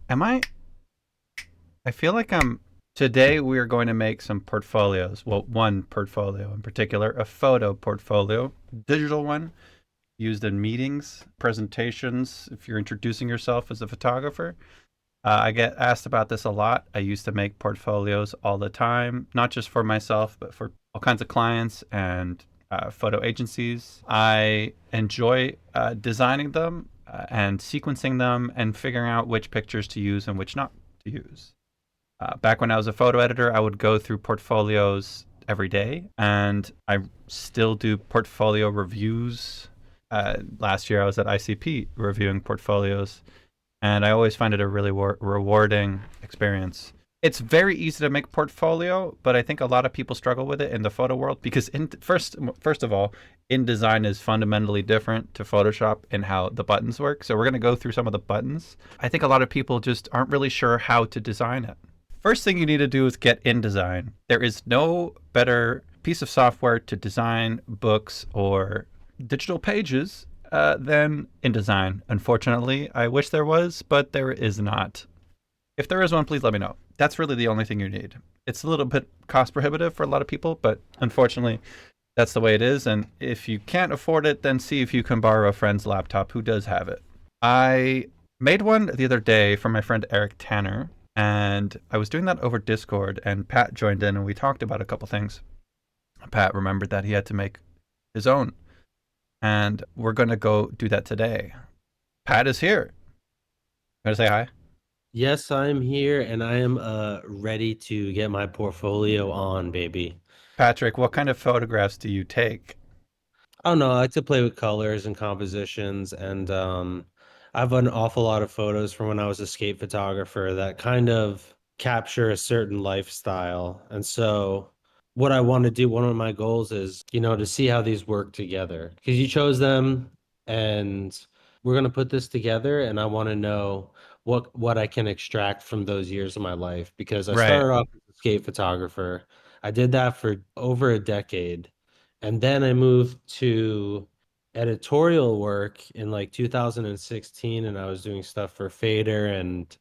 Am I feel like I'm. Today we are going to make some portfolios. Well, one portfolio in particular, a photo portfolio, digital one used in meetings, presentations, if you're introducing yourself as a photographer. I get asked about this a lot. I used to make portfolios all the time, not just for myself, but for all kinds of clients and photo agencies. I enjoy designing them and sequencing them and figuring out which pictures to use and which not to use. Back when I was a photo editor, I would go through portfolios every day, and I still do portfolio reviews. Last year, I was at ICP reviewing portfolios, and I always find it a really rewarding experience. It's very easy to make portfolio, but I think a lot of people struggle with it in the photo world because first of all, InDesign is fundamentally different to Photoshop in how the buttons work. So we're going to go through some of the buttons. I think a lot of people just aren't really sure how to design it. First thing you need to do is get InDesign. There is no better piece of software to design books or digital pages than InDesign. Unfortunately, I wish there was, but there is not. If there is one, please let me know. That's really the only thing you need. It's a little bit cost prohibitive for a lot of people, but unfortunately, that's the way it is. And if you can't afford it, then see if you can borrow a friend's laptop who does have it. I made one the other day for my friend Erik Tanner, and I was doing that over Discord, and Pat joined in, and we talked about a couple things. Pat remembered that he had to make his own, and we're going to go do that today. Pat is here. You want to say hi? Yes, I'm here and I am ready to get my portfolio on, baby. Patrick, what kind of photographs do you take? I don't know, I like to play with colors and compositions and I have an awful lot of photos from when I was a skate photographer that kind of capture a certain lifestyle. And so what I want to do, one of my goals is, to see how these work together. Because you chose them and we're gonna put this together and I want to know what I can extract from those years of my life because I Right. started off as a skate photographer. I did that for over a decade. And then I moved to editorial work in like 2016, and I was doing stuff for Fader and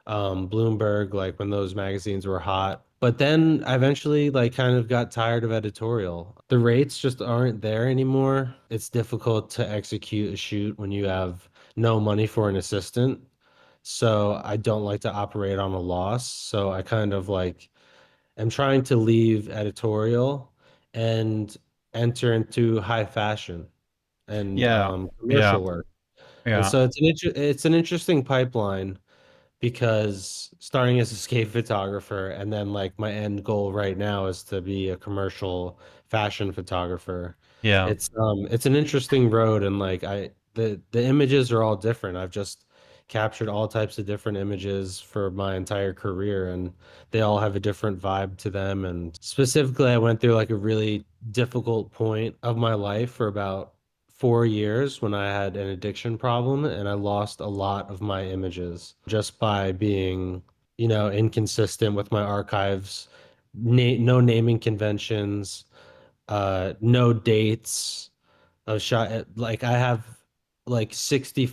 Bloomberg, like when those magazines were hot. But then I eventually like kind of got tired of editorial. The rates just aren't there anymore. It's difficult to execute a shoot when you have no money for an assistant. So I don't like to operate on a loss. So I kind of like am trying to leave editorial and enter into high fashion and Yeah. Yeah. commercial work. And Yeah. so it's an interesting pipeline because starting as a skate photographer and then like my end goal right now is to be a commercial fashion photographer. Yeah. It's an interesting road and like the images are all different. I've just captured all types of different images for my entire career and they all have a different vibe to them and specifically I went through like a really difficult point of my life for about 4 years when I had an addiction problem and I lost a lot of my images just by being, inconsistent with my archives, no naming conventions, no dates of shot. Like I have like 60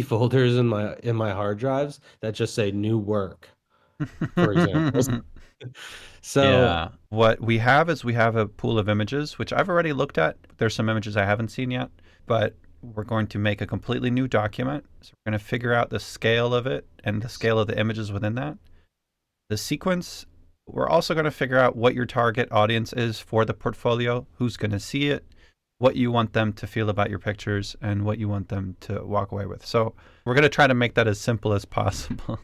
folders in my hard drives that just say new work, for example. So Yeah. What we have is we have a pool of images, which I've already looked at. There's some images I haven't seen yet, but we're going to make a completely new document. So we're going to figure out the scale of it and the scale of the images within that. The sequence, we're also going to figure out what your target audience is for the portfolio, who's going to see it, what you want them to feel about your pictures, and what you want them to walk away with. So we're going to try to make that as simple as possible.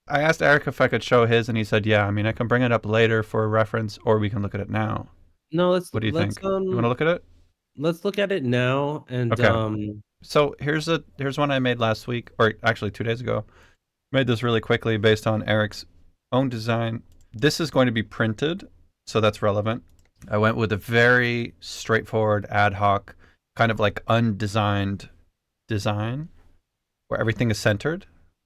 I asked Eric if I could show his, and he said, "Yeah. I mean, I can bring it up later for a reference, or we can look at it now." no, What do you think? You want to look at it? let's look at it now and Okay. So here's one I made last week, or actually 2 days ago. Made this really quickly based on Eric's own design. This is going to be printed, so that's relevant. I went with a very straightforward, ad hoc, kind of like undesigned design where everything is centered.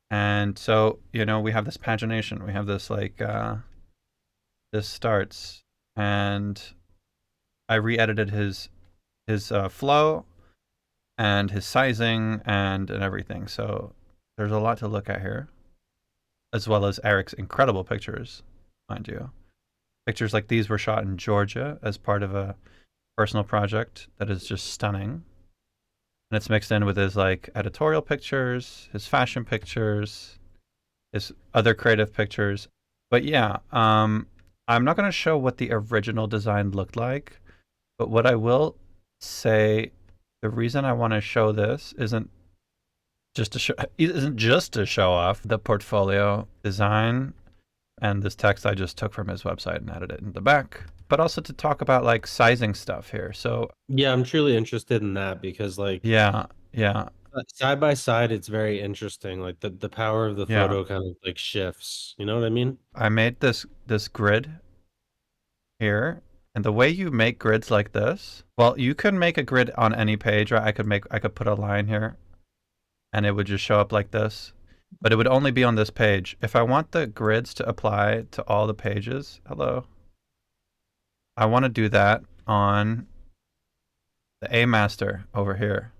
And so, we have this pagination. We have this like this starts, and I re-edited his flow and his sizing and everything. So there's a lot to look at here. as well as Erik's incredible pictures, mind you. Pictures like these were shot in Georgia as part of a personal project that is just stunning. And it's mixed in with his like editorial pictures, his fashion pictures, his other creative pictures. But yeah, I'm not going to show what the original design looked like, but what I will say, the reason I want to show this isn't just to show off the portfolio design and this text I just took from his website and added it in the back, but also to talk about like sizing stuff here. So Yeah, I'm truly interested in that because like yeah, yeah, side by side, it's very interesting. Like the power of the yeah. photo kind of like shifts. You know what I mean? I made this grid here. And the way you make grids like this, well, you could make a grid on any page, right? I could put a line here and it would just show up like this, but it would only be on this page. If I want the grids to apply to all the pages, hello, I want to do that on the A master over here.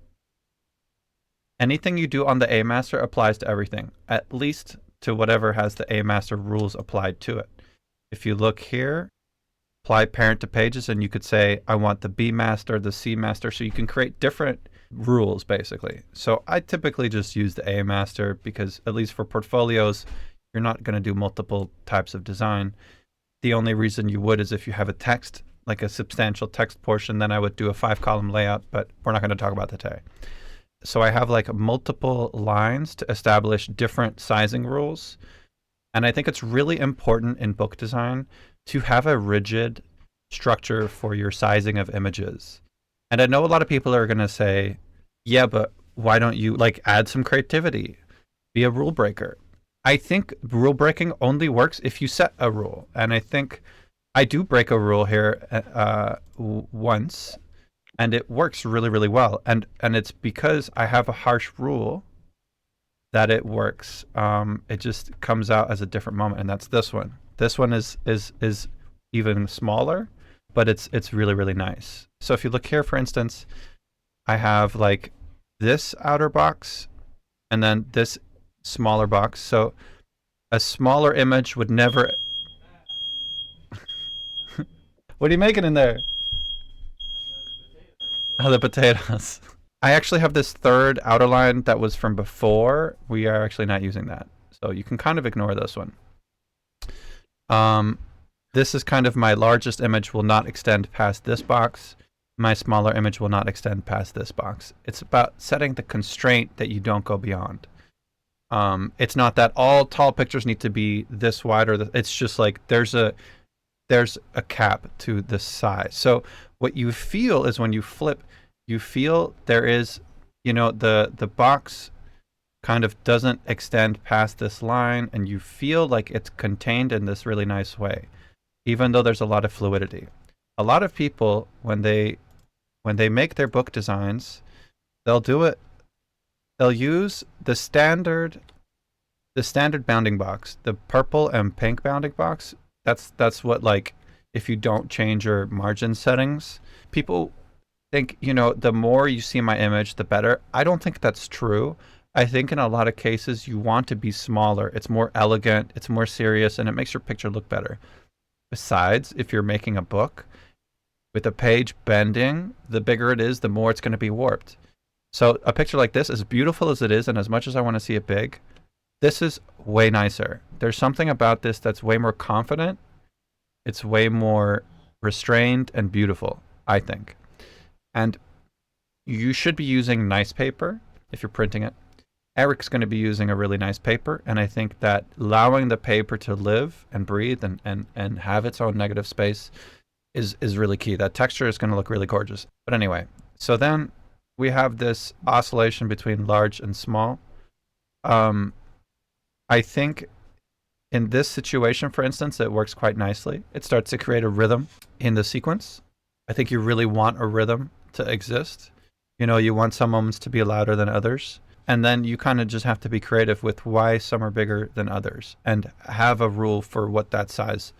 Anything you do on the A master applies to everything, at least to whatever has the A master rules applied to it. If you look here, apply parent to pages, and you could say, I want the B master, the C master, so you can create different rules basically. So I typically just use the A master because at least for portfolios, you're not going to do multiple types of design. The only reason you would is if you have a text, like a substantial text portion, then I would do a 5-column layout, but we're not going to talk about that today. So I have like multiple lines to establish different sizing rules. And I think it's really important in book design to have a rigid structure for your sizing of images. And I know a lot of people are going to say, yeah, but why don't you like add some creativity? Be a rule breaker. I think rule breaking only works if you set a rule. And I think I do break a rule here once, and it works really, really well. And it's because I have a harsh rule that it works. It just comes out as a different moment, and that's this one. This one is even smaller, but it's really, really nice. So if you look here, for instance, I have like this outer box and then this smaller box. So a smaller image would never. What are you making in there? Oh, the potatoes. I actually have this third outer line that was from before. We are actually not using that. So you can kind of ignore this one. This is kind of my largest image will not extend past this box. My smaller image will not extend past this box. It's about setting the constraint that you don't go beyond. It's not that all tall pictures need to be this wide, or it's just like there's a cap to the size. So what you feel is when you flip, you feel there is, the box kind of doesn't extend past this line, and you feel like it's contained in this really nice way, even though there's a lot of fluidity. A lot of people, when they make their book designs, they'll use the standard bounding box, the purple and pink bounding box. That's what, like, if you don't change your margin settings, people think, the more you see my image, the better. I don't think that's true. I think in a lot of cases you want to be smaller. It's more elegant, it's more serious, and it makes your picture look better. Besides, if you're making a book with a page bending, the bigger it is, the more it's going to be warped. So a picture like this, as beautiful as it is, and as much as I want to see it big, this is way nicer. There's something about this that's way more confident. It's way more restrained and beautiful, I think. And you should be using nice paper if you're printing it. Erik's going to be using a really nice paper, and I think that allowing the paper to live and breathe and have its own negative space is really key. That texture is going to look really gorgeous. But anyway, so then we have this oscillation between large and small. I think in this situation, for instance, it works quite nicely. It starts to create a rhythm in the sequence. I think you really want a rhythm to exist. You want some moments to be louder than others. And then you kind of just have to be creative with why some are bigger than others and have a rule for what that size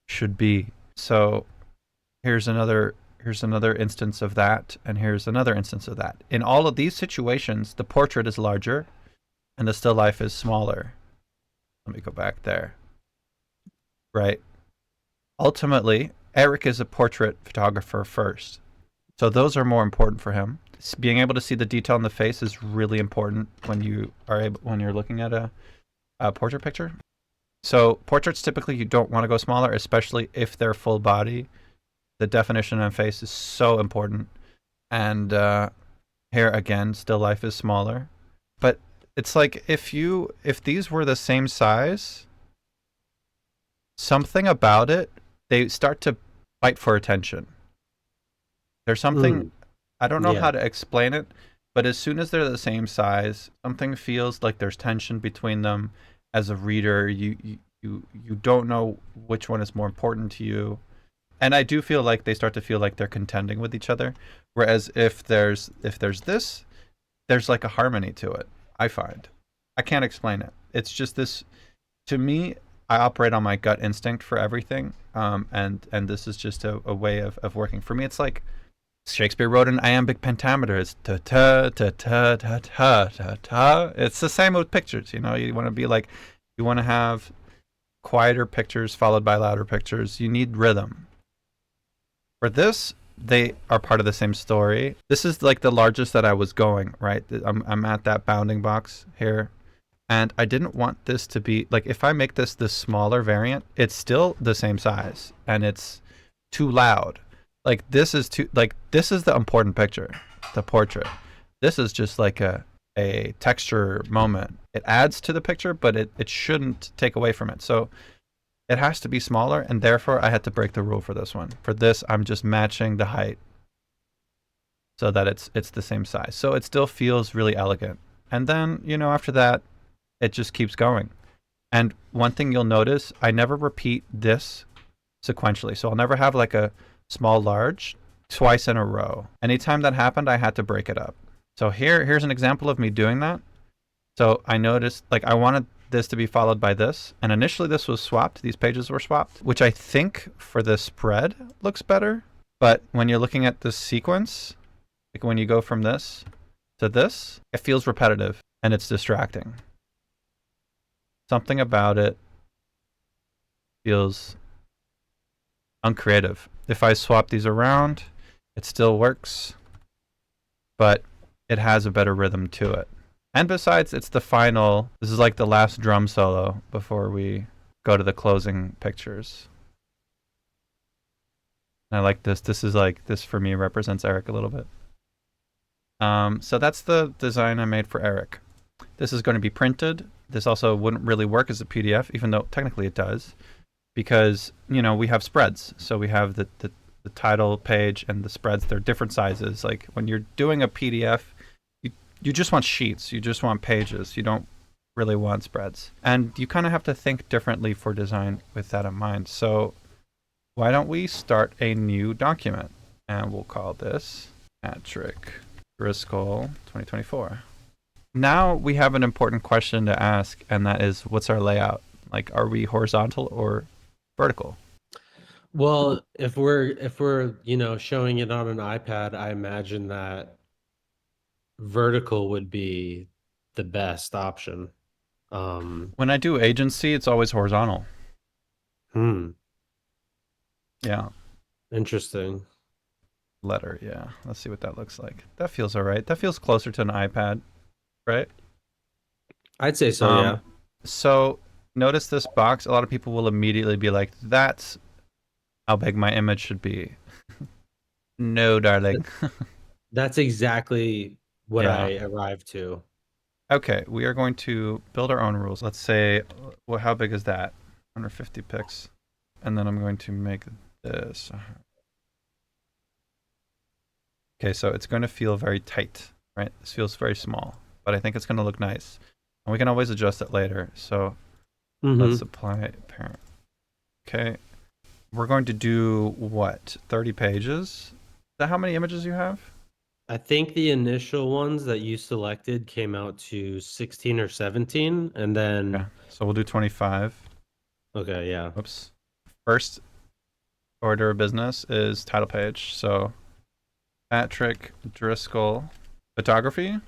should be. So here's another instance of that, and here's another instance of that. In all of these situations, the portrait is larger and the still life is smaller. Let me go back there. Right. Ultimately, Erik is a portrait photographer first. So those are more important for him. Being able to see the detail in the face is really important when you're looking at a portrait picture. So portraits typically you don't want to go smaller, especially if they're full body. The definition on face is so important. And here again, still life is smaller. But it's like if these were the same size, something about it, they start to fight for attention. There's something, Mm, I don't know how yeah. to explain it, but as soon as they're the same size, something feels like there's tension between them. As a reader, you don't know which one is more important to you. And I do feel like they start to feel like they're contending with each other. Whereas if there's this, there's like a harmony to it. I find I can't explain it. It's just this to me. I operate on my gut instinct for everything, and this is just a way of working for me. It's like Shakespeare wrote an iambic pentameter. It's ta ta ta ta ta ta ta ta. It's the same with pictures. You want to be like, you want to have quieter pictures followed by louder pictures. You need rhythm. For this, they are part of the same story. This is like the largest that I was going, right? I'm at that bounding box here. And I didn't want this to be like, if I make this smaller variant, it's still the same size and it's too loud. This is the important picture, the portrait. This is just like a texture moment. It adds to the picture, but it shouldn't take away from it. So it has to be smaller, and therefore I had to break the rule for this one. For this, I'm just matching the height so that it's the same size. So it still feels really elegant. And then, after that, it just keeps going. And one thing you'll notice, I never repeat this sequentially. So I'll never have like a small large twice in a row. Anytime that happened, I had to break it up. So here's an example of me doing that. So I noticed like I wanted this to be followed by this, and initially this was swapped. These pages were swapped, which I think for the spread looks better. But when you're looking at this sequence, like when you go from this to this, it feels repetitive and it's distracting. Something about it feels uncreative. If I swap these around, it still works, but it has a better rhythm to it. And besides, it's the final. This is like the last drum solo before we go to the closing pictures. And I like this. This for me represents Erik a little bit. So that's the design I made for Erik. This is going to be printed. This also wouldn't really work as a PDF, even though technically it does, because we have spreads. So we have the title page and the spreads. They're different sizes. Like when you're doing a PDF, you just want sheets. You just want pages. You don't really want spreads. And you kind of have to think differently for design with that in mind. So why don't we start a new document? And we'll call this Patrick Driscoll 2024. Now we have an important question to ask, and that is, what's our layout? Like, are we horizontal or vertical? Well, if we're showing it on an iPad, I imagine that vertical would be the best option. Um, When I do agency, it's always horizontal. hmm, Yeah. interesting. Letter, yeah. Let's see what that looks like. That feels all right. That feels closer to an iPad, right? I'd say so, yeah. Um, so notice this box. A lot of people will immediately be like, "That's how big my image should be." No, darling. That's exactly what Yeah. I arrived to. Okay, we are going to build our own rules. Let's say, well, how big is that? 150 pixels. And then I'm going to make this. Okay, so it's going to feel very tight, right? This feels very small, but I think it's going to look nice. And we can always adjust it later. So let's Mm-hmm. apply parent. Okay, we're going to do what? 30 pages? Is that how many images you have? I think the initial ones that you selected came out to 16 or 17, and Okay, then so we'll do 25. okay, yeah. Whoops. First order of business is title page. So Patrick Driscoll photography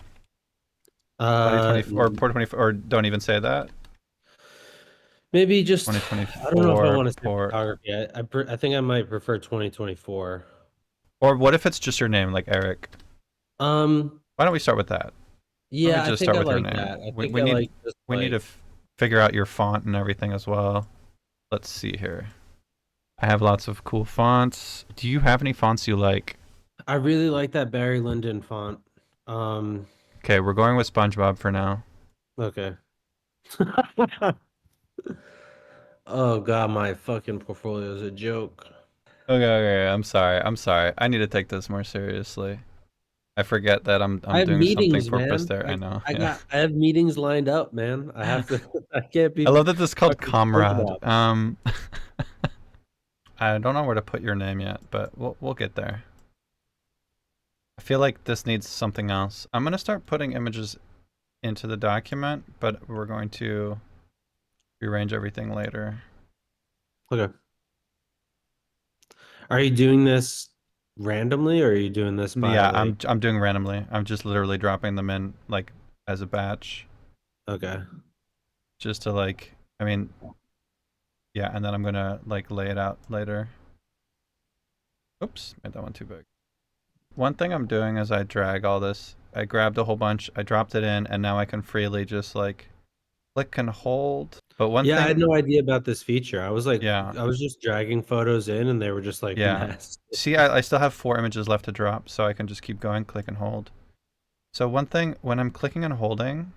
Uh, 2024 or Porta 24, or don't even say that. Maybe just, I don't know if I 2024 want to say port. photography. I think I might prefer 2024. Or what if it's just your name, like Erik? Um, Why don't we start with that? Let me yeah, I just think start I with your like name. that. I We, think we I need like just we need to like figure out your font and everything as well. Let's see here. I have lots of cool fonts. Do you have any fonts you like? I really like that Barry Lyndon font. Um, Okay, we're going with SpongeBob for now. okay. Oh God, my fucking portfolio is a joke. Okay, I'm sorry. I'm sorry. I need to take this more seriously. I forget that I I'm have doing something meetings, for purpose man. there. I know. Yeah. I have meetings lined up, man. I have to. I can't I be love that this is called fucking Comrade. SpongeBob. I don't know where to put your name yet, but we'll get there. I feel like this needs something else. I'm gonna start putting images into the document, but we're going to rearrange everything later. Okay. Are you doing this randomly, or are you doing this by Yeah, like? I'm doing randomly. I'm just literally dropping them in like as a batch, Okay. just to like. I mean, yeah, and then I'm gonna like lay it out later. Oops, made that one too big. One thing I'm doing is I drag all this. I grabbed a whole bunch, I dropped it in, and now I can freely just like click and hold. But one Yeah, I had thing, no idea about this feature. I was like, yeah, I was just dragging photos in, and they were just like yeah. mess. See, I still have 4 images left to drop, so I can just keep going, click and hold. So one thing, when I'm clicking and holding,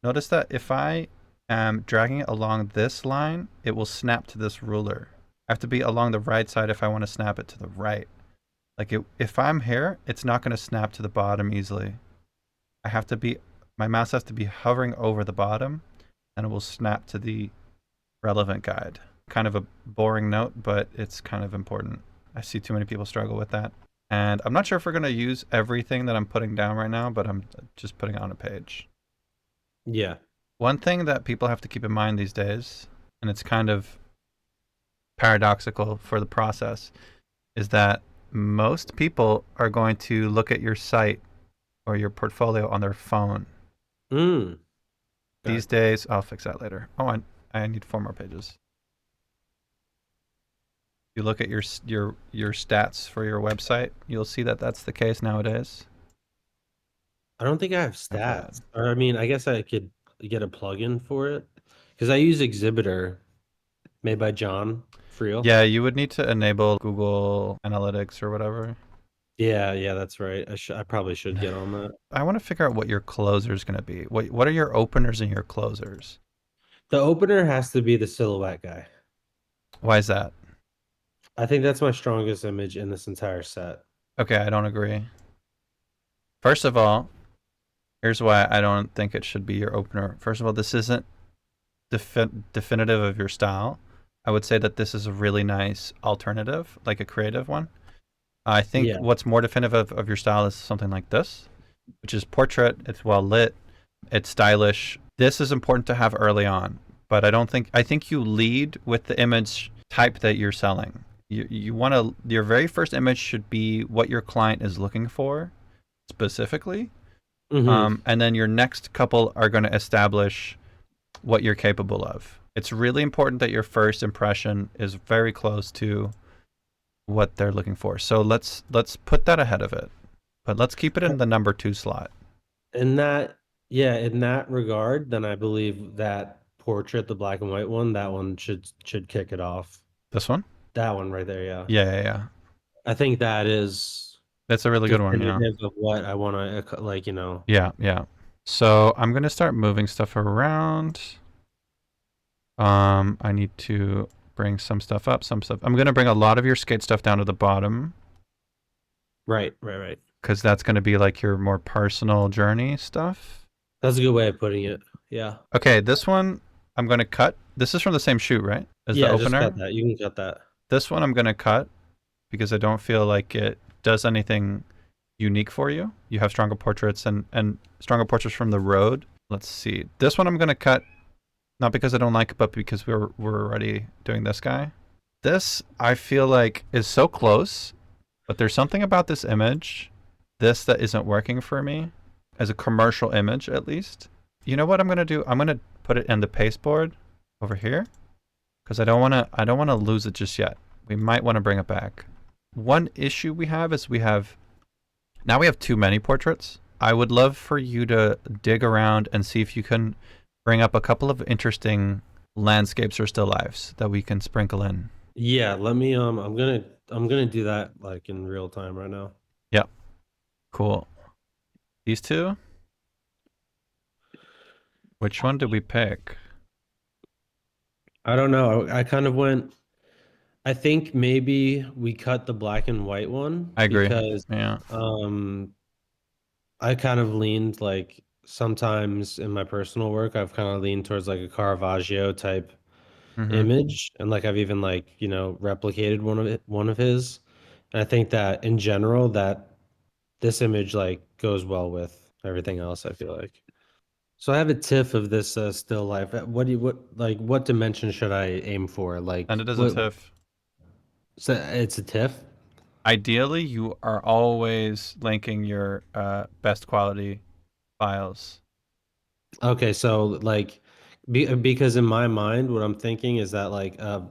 notice that if I am dragging it along this line, it will snap to this ruler. I have to be along the right side if I want to snap it to the right. Like if I'm here, it's not going to snap to the bottom easily. I have to be, my mouse has to be hovering over the bottom and it will snap to the relevant guide. Kind of a boring note, but it's kind of important. I see too many people struggle with that. And I'm not sure if we're going to use everything that I'm putting down right now, but I'm just putting it on a page. Yeah. One thing that people have to keep in mind these days, and it's kind of paradoxical for the process, is that most people are going to look at your site or your portfolio on their phone. Mm. Okay. These days, I'll fix that later. Oh, I need 4 more pages. You look at your stats for your website, you'll see that that's the case nowadays. I don't think I have My bad. stats. Or I mean, I guess I could get a plugin for it because I use Exhibitor made by John Friel. Yeah, you would need to enable Google Analytics or whatever. Yeah, yeah, that's right. I probably should get on that. I want to figure out what your closer is going to be. What are your openers and your closers? The opener has to be the silhouette guy. Why is that? I think that's my strongest image in this entire set. Okay, I don't agree. First of all, here's why I don't think it should be your opener. First of all, this isn't definitive of your style. I would say that this is a really nice alternative, like a creative one. I think Yeah. what's more definitive of your style is something like this, which is portrait. It's well lit. It's stylish. This is important to have early on, but I think you lead with the image type that you're selling. You want to, your very first image should be what your client is looking for specifically. Hmm. And then your next couple are going to establish what you're capable of. It's really important that your first impression is very close to what they're looking for. So let's put that ahead of it. But let's keep it in the number 2 slot. In that, yeah, in that regard, then I believe that portrait, the black and white one, that one should kick it off. This one? That one right there, yeah. Yeah, yeah, yeah. I think that is That's a really good one, yeah. definitive of what I want to like, Yeah, yeah. So I'm gonna start moving stuff around. I need to bring some stuff up, some stuff. I'm gonna bring a lot of your skate stuff down to the bottom Right, right, right. because that's gonna be like your more personal journey stuff. That's a good way of putting it. Yeah. Okay, this one I'm gonna cut. This is from the same shoot, right? As the Yeah, just cut opener. that. You can cut that. This one I'm gonna cut because I don't feel like it does anything unique for you. You have stronger portraits and stronger portraits from the road. Let's see. This one I'm gonna cut, not because I don't like it, but because we're already doing this guy. This I feel like is so close, but there's something about this image, this that isn't working for me, as a commercial image at least. You know what I'm gonna do? I'm gonna put it in the pasteboard over here. because I don't want to lose it just yet. We might want to bring it back. One issue we have is we have too many portraits. I would love for you to dig around and see if you can bring up a couple of interesting landscapes or still lifes that we can sprinkle in. Yeah, let me I'm gonna do that like in real time right now. Yep. Cool. These two? Which one did we pick? I don't know. I kind of went I think maybe we cut the black and white one I agree. because Yeah. um I kind of leaned like sometimes in my personal work I've kind of leaned towards like a Caravaggio type Mm-hmm. image and like I've even like, replicated one of his. And I think that in general that this image like goes well with everything else, I feel like. So I have a TIFF of this still life. What dimension should I aim for? And Like it is a what TIFF. so it's a TIFF? Ideally, you are always linking your best quality files. Okay, so like because in my mind what I'm thinking is that like a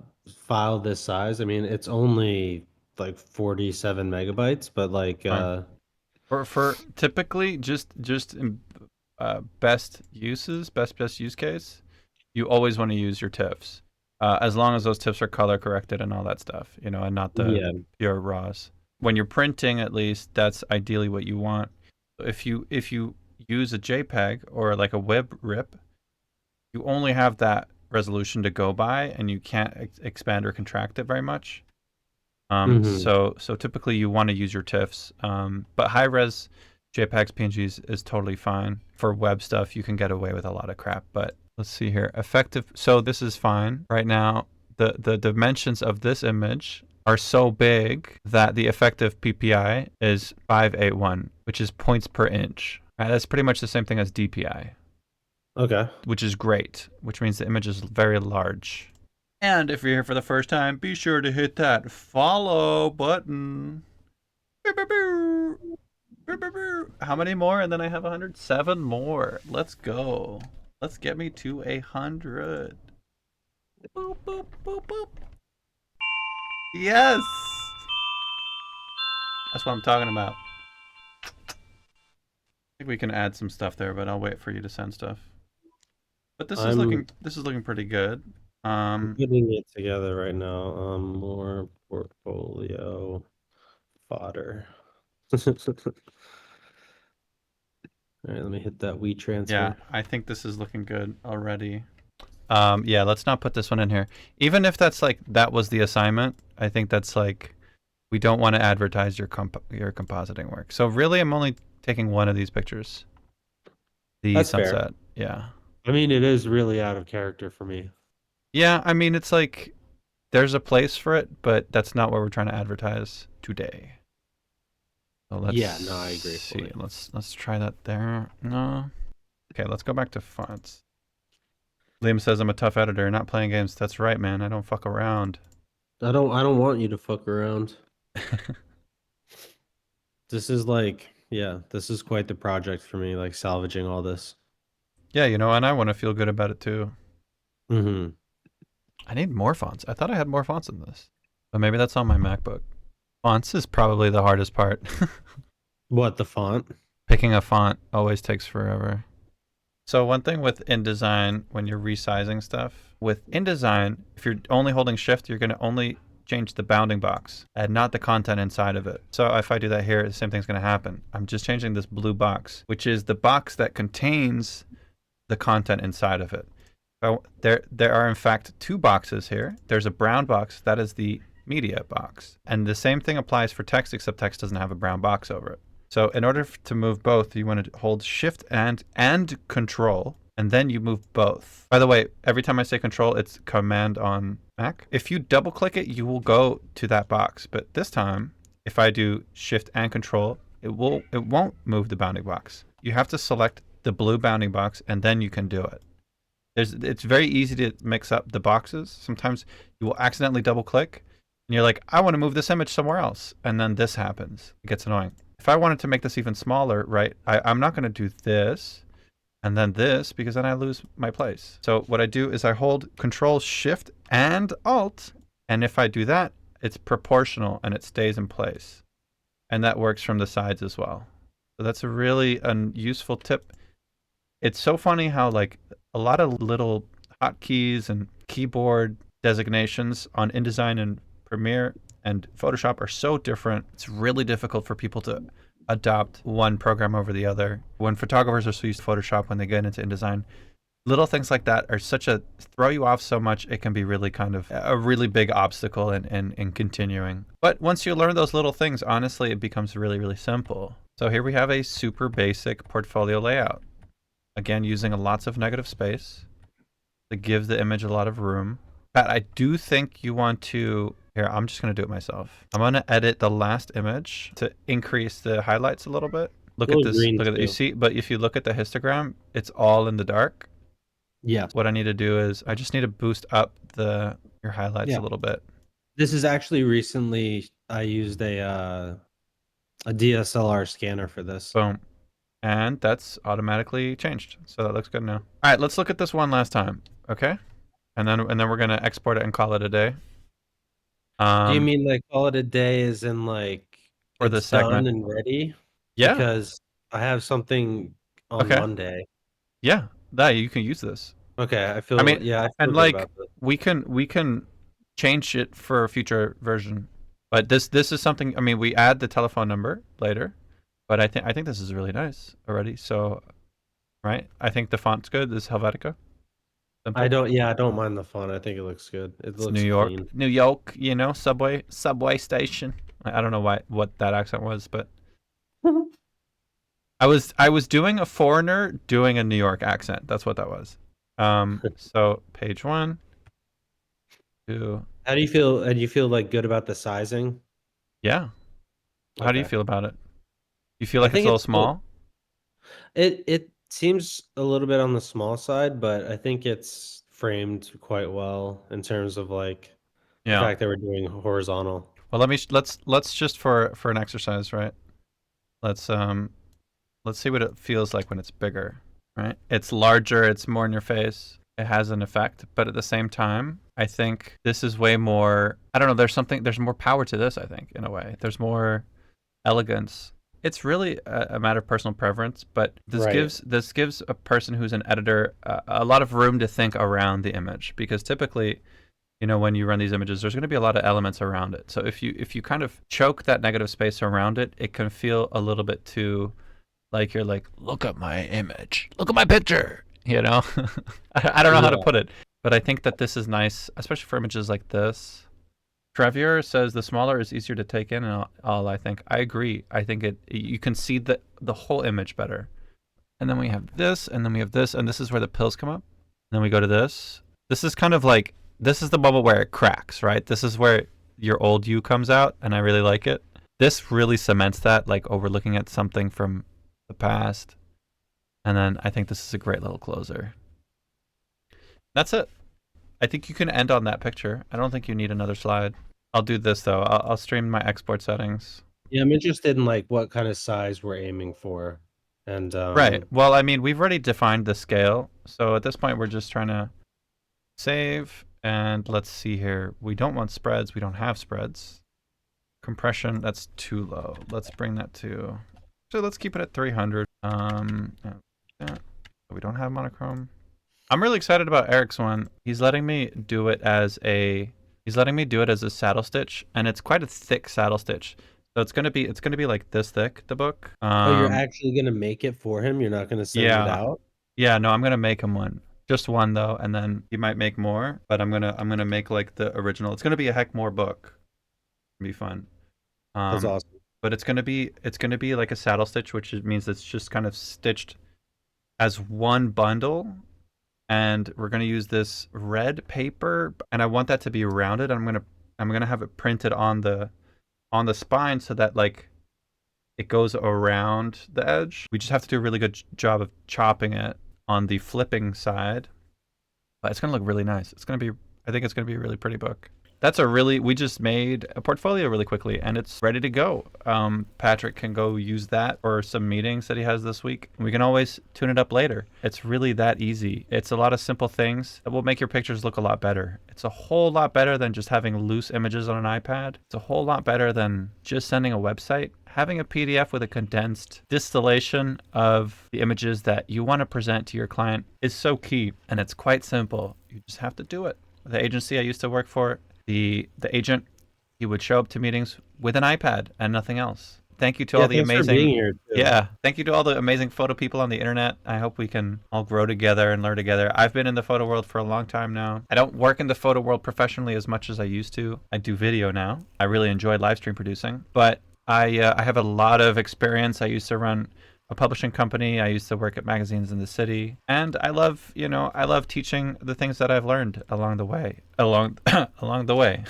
file this size, I mean it's only like 47 megabytes, but like Fine. For typically just in, best use case, you always want to use your TIFFs, as long as those TIFFs are color corrected and all that stuff, and not the yeah. pure raws. When you're printing, at least that's ideally what you want. If you use a JPEG or like a web rip, you only have that resolution to go by, and you can't expand or contract it very much. Hmm. So typically you want to use your TIFFs, but high res JPEGs, PNGs is totally fine. For web stuff, you can get away with a lot of crap. But let's see here, effective. So this is fine right now. The dimensions of this image are so big that the effective PPI is 581, which is points per inch. Right, that's pretty much the same thing as DPI, Okay. which is great, which means the image is very large. And if you're here for the first time, be sure to hit that follow button. How many more? And then I have 107 more. Let's go. Let's get me to 100. Boop, boop, boop, boop. Yes! That's what I'm talking about. I think we can add some stuff there, but I'll wait for you to send stuff. But this is I'm looking pretty good. putting it together right now. More portfolio fodder. All right, let me hit that we Yeah, transfer. I think this is looking good already. Yeah, let's not put this one in here. Even if that's like that was the assignment, I think that's like we don't want to advertise your compositing work. So really, I'm only taking one of these pictures. The That's fair. sunset. Yeah. I mean, it is really out of character for me. Yeah, I mean it's like there's a place for it, but that's not what we're trying to advertise today. So let's Yeah, no, I agree see. fully. Let's try that there. No. Okay, let's go back to fonts. Liam says I'm a tough editor, not playing games. That's right, man. I don't fuck around. I don't want you to fuck around. This is like, yeah, this is quite the project for me, like salvaging all this. Yeah, and I want to feel good about it too. Hmm. I need more fonts. I thought I had more fonts in this. But maybe that's on my MacBook. Fonts is probably the hardest part. What, the font? Picking a font always takes forever. So one thing with InDesign when you're resizing stuff, with InDesign, if you're only holding shift, you're going to only change the bounding box and not the content inside of it. So if I do that here, the same thing's going to happen. I'm just changing this blue box, which is the box that contains the content inside of it. So there are in fact two boxes here. There's a brown box, that is the media box. And the same thing applies for text, except text doesn't have a brown box over it. So in order to move both, you want to hold shift and control, and then you move both. By the way, every time I say control, it's command on Mac. If you double click it, you will go to that box. But this time, if I do shift and control, it won't move the bounding box. You have to select the blue bounding box, and then you can do it. It's very easy to mix up the boxes. Sometimes you will accidentally double click, and you're like, I want to move this image somewhere else, and then this happens. It gets annoying. If I wanted to make this even smaller, right, I'm not going to do this, and then this, because then I lose my place. So what I do is I hold Control Shift and Alt, and if I do that, it's proportional and it stays in place. And that works from the sides as well. So that's a really useful tip. It's so funny how like a lot of little hotkeys and keyboard designations on InDesign and Premiere and Photoshop are so different. It's really difficult for people to adopt one program over the other. When photographers are so used to Photoshop when they get into InDesign, little things like that are such a throw you off so much. It can be really kind of a really big obstacle in continuing. But once you learn those little things, honestly, it becomes really, really simple. So here we have a super basic portfolio layout. Again, using lots of negative space to give the image a lot of room. Pat, I do think you want to, here, I'm just going to do it myself. I'm going to edit the last image to increase the highlights a little bit. Look at little this, green look at it. You too. see, but if you look at the histogram, it's all in the dark. Yeah. What I need to do is I just need to boost up your highlights Yeah. a little bit. This is actually recently I used a DSLR scanner for this. Boom. And that's automatically changed. So that looks good now. All right, let's look at this one last time. Okay? And then we're going to export it and call it a day. Do you mean like call it a day as in like For the it's done segment. and ready? Yeah. Because I have something on Okay. Monday. Yeah. That you can use this. Okay, I mean, I feel and good like about this. we can change it for a future version. But this is something, I mean, we add the telephone number later, but I think this is really nice already. So, right? I think the font's good. This is Helvetica. Simple. I don't mind the font. I think it looks good. It It's New looks York. clean. New York, subway station. I don't know what that accent was, but I was doing a foreigner doing a New York accent. That's what that was. So page 1, 2. How do you feel? And you feel like good about the sizing? Yeah. How do you Okay. feel about it? You feel I like it's think a little it's cool. small? It seems a little bit on the small side, but I think it's framed quite well in terms of like the Yeah. fact that we're doing horizontal. Well, let's just for an exercise, right? Let's let's see what it feels like when it's bigger, right? It's larger, it's more in your face. It has an effect, but at the same time, I think this is way more, I don't know, there's more power to this, I think, in a way. There's more elegance. It's really a matter of personal preference, but Right. this gives a person who's an editor a lot of room to think around the image, because typically, when you run these images, there's going to be a lot of elements around it. So if you kind of choke that negative space around it, it can feel a little bit too like you're like, look at my image, look at my picture. I don't know how to Yeah. put it, but I think that this is nice, especially for images like this. Trevier says the smaller is easier to take in, and all. I think I agree. I think you can see the whole image better. And then we have this, and then we have this, and this is where the pills come up. And then we go to this. This is kind of like, this is the bubble where it cracks, right? This is where your old you comes out, and I really like it. This really cements that, like overlooking at something from the past. And then I think this is a great little closer. That's it. I think you can end on that picture. I don't think you need another slide. I'll do this though. I'll stream my export settings. Yeah, I'm interested in like what kind of size we're aiming for. And Right. Well, I mean, we've already defined the scale. So at this point, we're just trying to save. And let's see here. We don't want spreads. We don't have spreads. Compression, that's too low. Let's bring that to, so let's keep it at 300. Yeah. We don't have monochrome. I'm really excited about Eric's one. He's letting me do it as a saddle stitch, and it's quite a thick saddle stitch. So it's gonna be like this thick, the book. oh, you're actually gonna make it for him? You're not gonna send it Yeah. out? Yeah, no, I'm gonna make him one. Just one though, and then he might make more, but I'm gonna make like the original. It's gonna be a heck more book. It'll be fun. That's awesome. But it's gonna be like a saddle stitch, which means it's just kind of stitched as one bundle. And we're gonna use this red paper, and I want that to be rounded. I'm gonna have it printed on the spine so that like it goes around the edge. We just have to do a really good job of chopping it on the flipping side, but it's gonna look really nice. I think it's gonna be a really pretty book. That's we just made a portfolio really quickly and it's ready to go. Patrick can go use that for some meetings that he has this week. We can always tune it up later. It's really that easy. It's a lot of simple things that will make your pictures look a lot better. It's a whole lot better than just having loose images on an iPad. It's a whole lot better than just sending a website. Having a PDF with a condensed distillation of the images that you want to present to your client is so key, and it's quite simple. You just have to do it. The agency I used to work for, the agent, he would show up to meetings with an iPad and nothing else. Thank you to Yeah, all the thanks for being amazing here too. yeah, thank you to all the amazing photo people on the internet. I hope we can all grow together and learn together. I've been in the photo world for a long time now. I don't work in the photo world professionally as much as I used to. I do video now. I really enjoy live stream producing, but I have a lot of experience. I used to run a publishing company. I used to work at magazines in the city, and I love teaching the things that I've learned along the way. Along the way.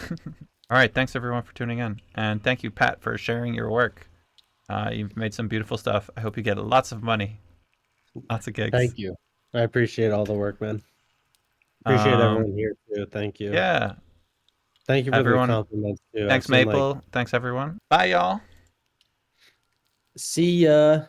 All right, thanks everyone for tuning in, and thank you, Pat, for sharing your work. You've made some beautiful stuff. I hope you get lots of money, lots of gigs. Thank you. I appreciate all the work, man. Appreciate Um, everyone here too. Thank you. yeah, Thank you for the everyone. compliments too. I've Thanks, seen like, Maple. Thanks, everyone. Bye, y'all. see ya.